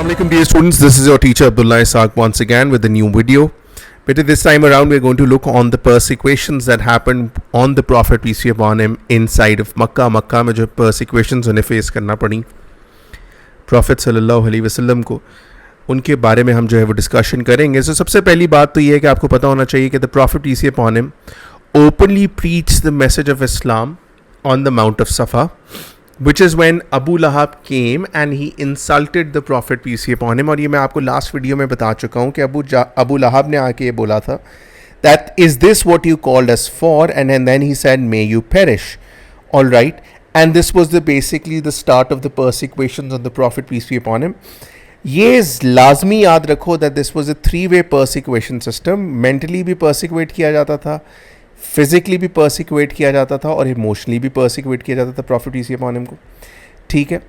Assalamualaikum dear students, this is your teacher Abdullah Isaaq once again with a new video. But this time around we're going to look on the persecutions that happened on the Prophet peace be upon him inside of Makkah. Makkah में जो persecutions उन्हें face करना पड़ी Prophet सल्लल्लाहु अलैहि वसल्लम को, उनके बारे में हम जो है वो डिस्कशन करेंगे. तो सबसे पहली बात तो ये है कि आपको पता होना चाहिए कि the Prophet peace be upon him openly preached the message of Islam on the Mount of Safa, which is when Abu Lahab came and he insulted the Prophet peace be upon him. और ये मैं आपको last video में बता चुका हूँ कि अबू लहाब ने आके ये बोला था that is this what you called us for, and then he said may you perish. All right, and this was basically the start of the persecutions on the Prophet peace be upon him. ये लाजमी याद रखो that this was a three-way persecution system. Mentally भी persecute किया जाता था, physically भी पर्सिक्यूट किया जाता था और इमोशनली भी पर्सिक्यूट किया जाता था prophet peace be upon him को. ठीक है,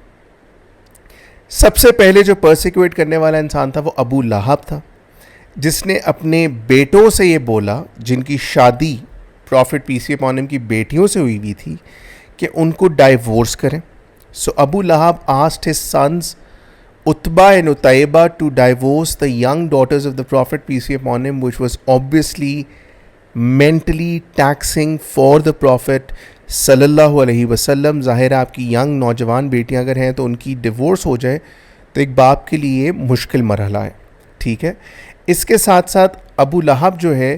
सबसे पहले जो पर्सिक्यूट करने वाला इंसान था वो अबू लहाब था, जिसने अपने बेटों से ये बोला, जिनकी शादी prophet peace be upon him की बेटियों से हुई थी, कि उनको डाइवोर्स करें. So Abu Lahab asked his sons Utba and Utaibah to divorce the young daughters of the prophet peace be upon him, which was obviously mentally taxing for the Prophet सल्लल्लाहु अलैहि वसल्लम. ज़ाहिर है आपकी यंग नौजवान बेटियां अगर हैं तो उनकी डिवोर्स हो जाए तो एक बाप के लिए मुश्किल मरहला है. ठीक है, इसके साथ साथ अबू लहाब जो है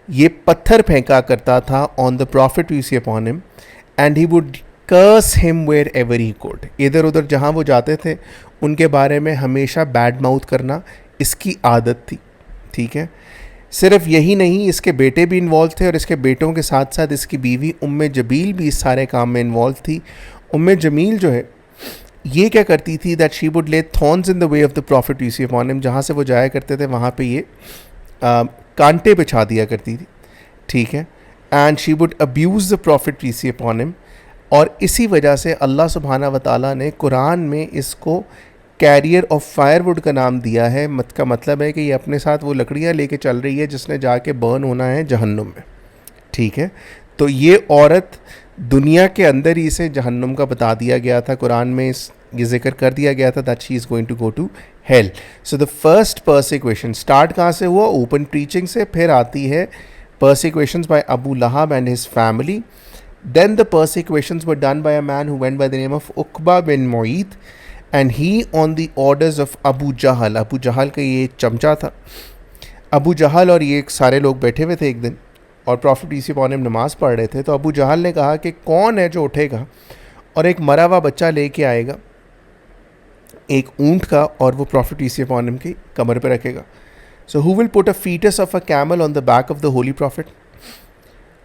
ये पत्थर फेंका करता था on the prophet peace be upon him and he would curse him wherever he could. इधर उधर जहाँ वो जाते थे उनके बारे में हमेशा बैड माउथ करना इसकी आदत थी. ठीक है, सिर्फ यही नहीं, इसके बेटे भी इन्वॉल्व थे और इसके बेटों के साथ साथ इसकी बीवी उम्मे जमील भी इस सारे काम में इन्वॉल्व थी. उम्मे जमील जो है ये क्या करती थी that she would lay thorns in the way of the prophet peace be upon him. जहाँ से वो जाया करते थे वहाँ पे ये कांटे बिछा दिया करती थी. ठीक है, and she would abuse the prophet peace be upon him. और इसी वजह से अल्लाह सुब्हाना व तआला ने कुरान में इसको कैरियर ऑफ फायरवुड का नाम दिया है. का मतलब है कि ये अपने साथ वो लकड़ियाँ लेके चल रही है जिसने जाके बर्न होना है जहन्नुम में. ठीक है, तो ये औरत दुनिया के अंदर ही इसे जहन्नुम का बता दिया गया था. कुरान में ये जिक्र कर दिया गया था that she is going to go to hell. So the first persecution start कहाँ से हुआ? ओपन प्रीचिंग से. फिर आती है persecutions by Abu Lahab and his family. Then the persecutions were done by a man who went by the name of Uqba bin Muait and he on the orders of Abu Jahl. Abu Jahl का ये चमचा था. अबू जहल और ये सारे लोग बैठे हुए थे एक दिन और prophet peace be upon him नमाज़ पढ़ रहे थे. तो अबू जहल ने कहा कि कौन है जो उठेगा और एक मरा हुआ बच्चा लेके आएगा एक ऊँट का और वो prophet peace be upon him की कमर पे रखेगा. So who will put a foetus of a camel on the back of the holy prophet.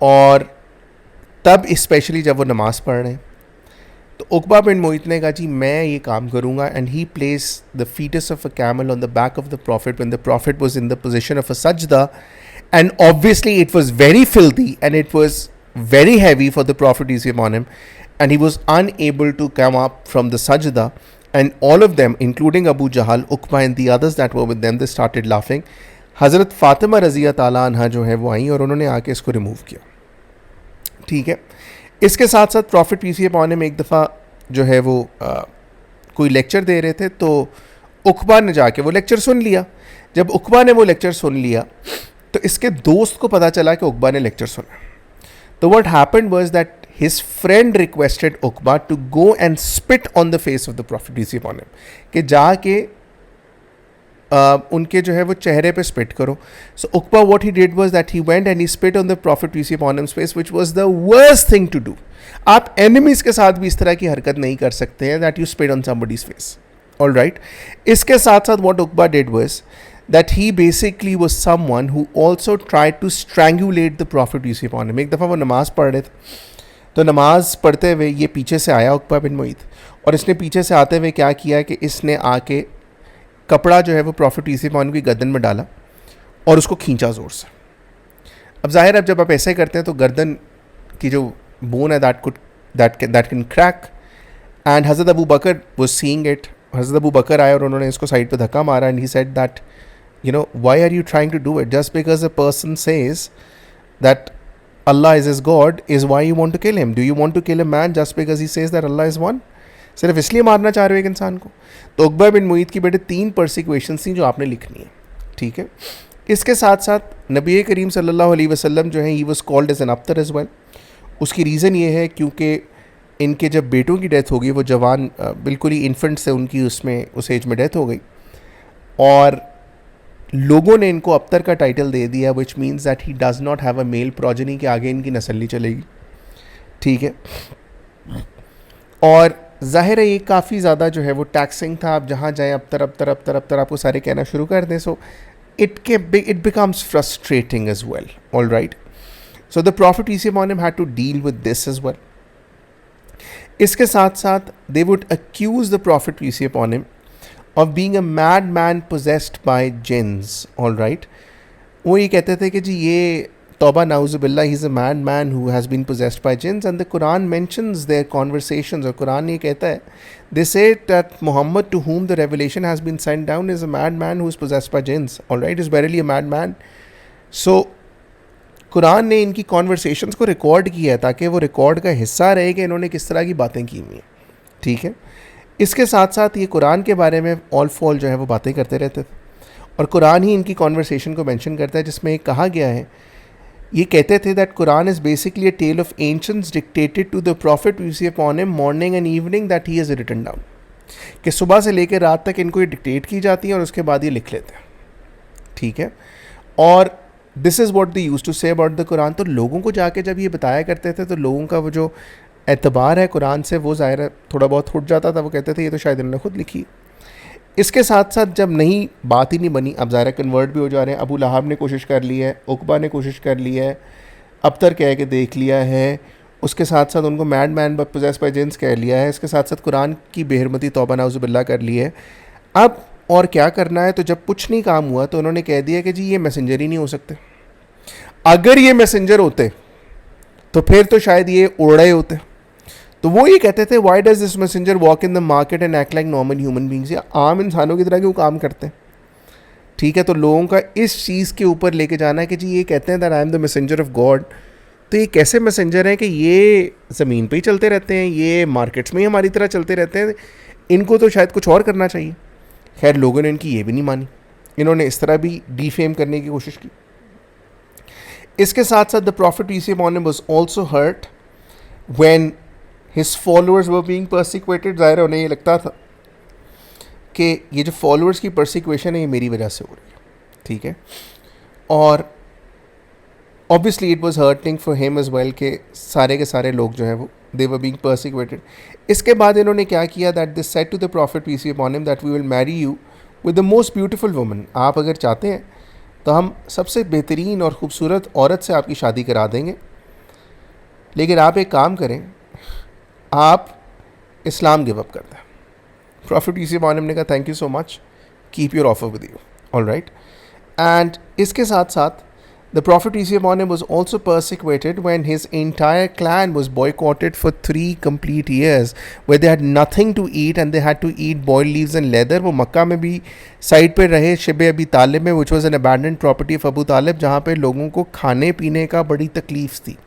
और तब स्पेशली जब वो नमाज़ पढ़ रहे हैं तो उकबा बिन मुईत ने कहा जी मैं ये काम करूँगा. And he place the foetus of a camel on the back of the prophet when the prophet was in the position of a सजदा. And obviously it was very filthy and it was very heavy for the prophet peace be upon him and he was unable to come up from the सजदा. And all of them including Abu Jahl, Uqba and the others that were with them, they started laughing. हज़रत फ़ातिमा रज़िया ताला अन्हा जो है वो आई और उन्होंने आके इसको रिमूव किया. ठीक है, इसके साथ साथ prophet peace be upon him एक दफ़ा जो है वो कोई लेक्चर दे रहे थे तो उकबा ने जाके वो लेक्चर सुन लिया. जब उकबा ने वो लेक्चर सुन लिया तो इसके दोस्त को पता चला कि उकबा ने लेक्चर सुना. तो what happened was that his friend requested Uqba to go and spit on the face of the prophet peace be upon him, कि जाके उनके जो है वो चेहरे पे स्पिट करो. So Uqba what he did was that he went and he spit on the prophet peace be upon him's face, which was the worst thing to do. आप एनिमीज के साथ भी इस तरह की हरकत नहीं कर सकते हैं that you spit on somebody's face. All right, इसके साथ साथ what Uqba did was that he basically was someone who also tried to strangulate the prophet peace be upon him. एक दफ़ा वो नमाज़ पढ़ रहे थे तो नमाज़ पढ़ते हुए ये पीछे से आया उकबा बिन मुईत और इसने पीछे से आते हुए क्या किया कि इसने आके कपड़ा जो है वो prophet peace be upon him की गर्दन में डाला और उसको खींचा ज़ोर से. अब जाहिर है जब आप ऐसे करते हैं तो गर्दन की जो बोन है that can crack. And Hazrat Abu Bakr was seeing it. Hazrat Abu Bakr आए और उन्होंने इसको साइड पे धक्का मारा and he said that, you know, why are you trying to do it? Just because a person says that Allah is his God is why you want to kill him. Do you want to kill a man just because he says that Allah is one? सिर्फ इसलिए मारना चाह रहे हो एक इंसान को? तो उकबा बिन मुईत की बेटे 3 परसिक्वेशन थी जो आपने लिखनी है, ठीक है। इसके साथ साथ नबी करीम सल्लल्लाहु अलैहि वसल्लम जो है he was called as an अब्तर एज वेल। उसकी रीज़न ये है क्योंकि इनके जब बेटों की डेथ हो गई, वो जवान बिल्कुल ही इन्फेंट से उनकी उसमें उस एज में डेथ हो गई, और लोगों ने इनको अब्तर का टाइटल दे दिया, which means that he does not have a male progeny, के आगे इनकी नस्ल नहीं चलेगी, ठीक है। और जाहिर है ये काफ़ी ज़्यादा जो है वो टैक्सिंग था। आप जहाँ जाएँ अब्तर अब्तर अब्तर अब्तर आपको सारे कहना शुरू कर दें, सो it becomes frustrating as well. All right. So the Prophet peace be upon him had to deal with this as well. इसके साथ साथ they would accuse the Prophet peace be upon him of being a madman possessed by jinns. All right. वो ये कहते थे कि जी ये तौबा नाउज़ुबिल्लाह, he is a madman who has been possessed by jinns, and the Quran mentions their conversations. और कुरान ये कहता है, they say that Muhammad to whom the revelation has been sent down is a madman who is possessed by jinns. All right, is verily a madman. So Quran ने इनकी conversations को record किया है ताकि वो रिकॉर्ड का हिस्सा रहे कि इन्होंने किस तरह की बातें की हुई हैं, ठीक है। इसके साथ साथ ये कुरान के बारे में ऑल फॉल जो है वो बातें करते रहते थे, और कुरान ही इनकी कॉन्वर्सेशन को मेंशन करता है जिसमें एक कहा गया है, ये कहते थे that Quran is basically a tale of ancients dictated to the prophet peace be upon him morning and evening that he has written down, कि सुबह से लेकर रात तक इनको ये डिक्टेट की जाती है और उसके बाद ये लिख लेते हैं, ठीक है। और this is what they use to say about the Quran. तो लोगों को जाके जब ये बताया करते थे तो लोगों का वो जो एतबार है कुरान से वो ज़ाहिर है थोड़ा बहुत उठ जाता था। वो कहते थे ये तो शायद इन्होंने खुद लिखी। इसके साथ साथ जब नहीं बात ही नहीं बनी, अब ज़ाहिर कन्वर्ट भी हो जा रहे हैं। अबू लहाब ने कोशिश कर ली है, उकबा ने कोशिश कर ली है, अब्तर कह के देख लिया है, उसके साथ साथ उनको mad man possessed by jeans कह लिया है, इसके साथ साथ कुरान की बेहरमती तौबा नाउज़ुबिल्लाह कर ली है। अब और क्या करना है? तो जब कुछ नहीं काम हुआ तो उन्होंने कह दिया कि जी ये मैसेंजर ही नहीं हो सकते। अगर ये मैसेंजर होते तो फिर तो शायद ये उड़ रहे होते। तो वो ये कहते थे why does this messenger walk in the market and act like normal human beings, या आम इंसानों की तरह क्यों काम करते हैं, ठीक है। तो लोगों का इस चीज़ के ऊपर लेके जाना है कि जी ये कहते हैं that I am the messenger of God, तो ये कैसे मैसेंजर हैं कि ये ज़मीन पे ही चलते रहते हैं, ये मार्केट्स में ही हमारी तरह चलते रहते हैं, इनको तो शायद कुछ और करना चाहिए। खैर लोगों ने इनकी ये भी नहीं मानी, इन्होंने इस तरह भी डिफेम करने की कोशिश की। इसके साथ साथ the prophet peace be upon him was also hurt when his followers were being persecuted. ज़ाहिर उन्हें ये लगता था कि ये जो फॉलोअर्स की परसिक्यूशन है ये मेरी वजह से हो रही है, ठीक है। और obviously it was hurting for him as well कि सारे के सारे लोग जो हैं वो दे वर बीइंग परसिक्यूटेड। इसके बाद इन्होंने क्या किया that this said to the prophet peace be upon him that we will marry you with the most beautiful woman. आप अगर चाहते हैं तो हम सबसे बेहतरीन और ख़ूबसूरत औरत से आपकी शादी करा देंगे, लेकिन आप एक काम करें, आप इस्लाम गिव अप कर दें। Prophet peace be upon him ने कहा thank you so much, keep your offer with you, all right. And इसके साथ साथ the prophet peace be upon him was also persecuted when his entire clan was boycotted for 3 complete years where they had nothing to eat and they had to eat boiled leaves and leather। वो मक्का में भी side पे रहे शिब अबी तालिब में, which was an abandoned property of Abu तालिब, जहाँ पे लोगों को खाने पीने का बड़ी तकलीफ़ थी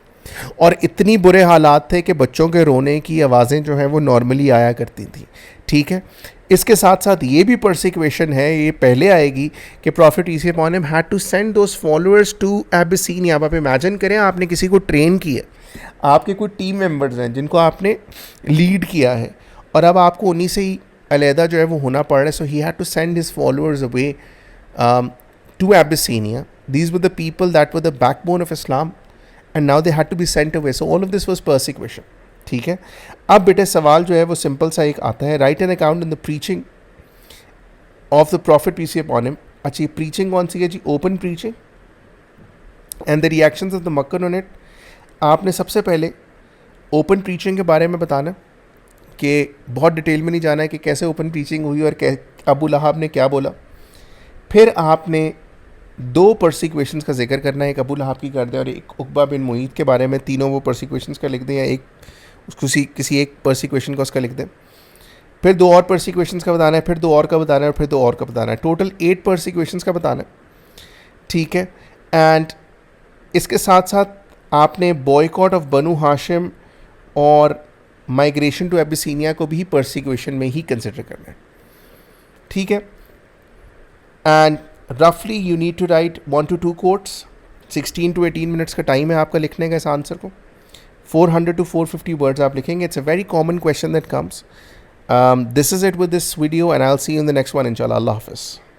और इतनी बुरे हालात थे कि बच्चों के रोने की आवाज़ें जो हैं वो नॉर्मली आया करती थी, ठीक है। इसके साथ साथ ये भी परसिक्वेशन है, ये पहले आएगी कि prophet peace be upon him had to send those followers to Abyssinia. आप इमेजिन करें आपने किसी को ट्रेन किया, आपके कोई टीम मेंबर्स हैं जिनको आपने लीड किया है और अब आपको उन्हीं से ही अलहदा जो है वो होना पड़ रहा है। So he had to send his followers away to Abyssinia. These were the people that were the backbone of Islam and now they had to be sent away. So all of this was persecution, ठीक है। अब बेटे सवाल जो है वो simple सा एक आता है, write an account in the preaching of the prophet peace be upon him. अच्छा ये प्रीचिंग कौन सी है जी? Open preaching and the reactions of the Meccan on it. आपने सबसे पहले ओपन प्रीचिंग के बारे में बताना कि बहुत डिटेल में नहीं जाना है कि कैसे ओपन प्रीचिंग हुई और अबू लहाब ने क्या बोला। फिर आपने 2 परसिक्वेशंस का जिक्र करना है, एक अबू लहाब की कर दें और एक उकबा बिन मुईत के बारे में। तीनों वो परसिक्वेशंस का लिख दें या एक उसको किसी एक परसिक्वेशन का उसका लिख दें। फिर 2 और परसिक्वेशंस का बताना है, फिर 2 और का बताना है और फिर 2 और का बताना है। टोटल 8 परसिक्वेशंस का बताना है, ठीक है। एंड इसके साथ साथ आपने बॉयकॉट ऑफ बनु हाशिम और माइग्रेशन टू एबिसीनिया को भी परसिक्यूशन में ही कंसिडर करना है, ठीक है। एंड रफली you need to write 1 to 2 quotes, 16 to 18 minutes का टाइम है आपका लिखने का इस आंसर को। 400 to 450 वर्ड्स आप लिखेंगे। It's a very common question that comes. This is it with this video and I will see you in the next one इंशाल्लाह। अल्लाह हाफिज़।